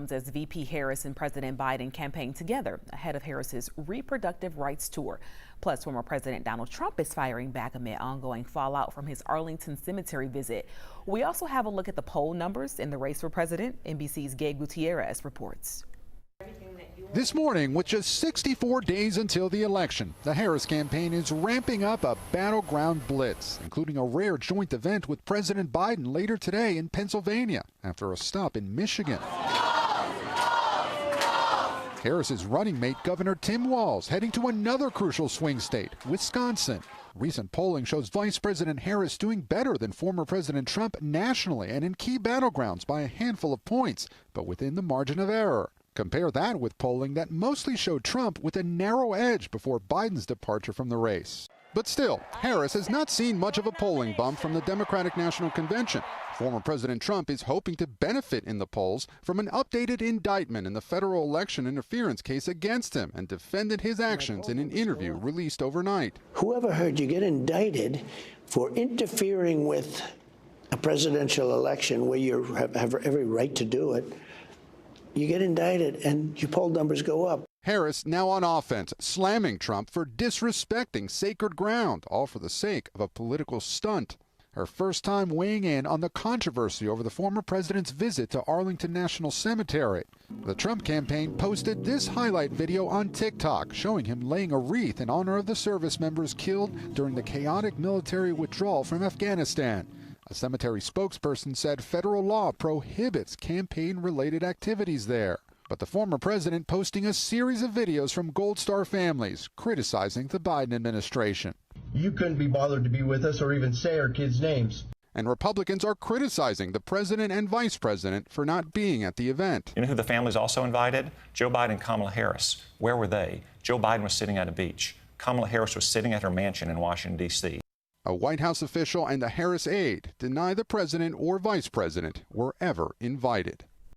As VP Harris and President Biden campaigned together ahead of Harris's reproductive rights tour. Plus, former President Donald Trump is firing back amid ongoing fallout from his Arlington Cemetery visit. We also have a look at the poll numbers in the race for president. NBC's Gabe Gutierrez reports. This morning, with just 64 days until the election, the Harris campaign is ramping up a battleground blitz, including a rare joint event with President Biden later today in Pennsylvania after a stop in Michigan. Harris's running mate, Governor Tim Walz, heading to another crucial swing state, Wisconsin. Recent polling shows Vice President Harris doing better than former President Trump nationally and in key battlegrounds by a handful of points, but within the margin of error. Compare that with polling that mostly showed Trump with a narrow edge before Biden's departure from the race. But still, Harris has not seen much of a polling bump from the Democratic National Convention. Former President Trump is hoping to benefit in the polls from an updated indictment in the federal election interference case against him and defended his actions in an interview released overnight. Whoever heard you get indicted for interfering with a presidential election where you have every right to do it? You get indicted and your poll numbers go up. Harris now on offense, slamming Trump for disrespecting sacred ground, all for the sake of a political stunt. Her first time weighing in on the controversy over the former president's visit to Arlington National Cemetery. The Trump campaign posted this highlight video on TikTok, showing him laying a wreath in honor of the service members killed during the chaotic military withdrawal from Afghanistan. A cemetery spokesperson said federal law prohibits campaign-related activities there. But the former president posting a series of videos from Gold Star families criticizing the Biden administration. You couldn't be bothered to be with us or even say our kids' names. And Republicans are criticizing the president and vice president for not being at the event. You know who the families also invited? Joe Biden and Kamala Harris. Where were they? Joe Biden was sitting at a beach. Kamala Harris was sitting at her mansion in Washington, D.C. A White House official and a Harris aide deny the president or vice president were ever invited.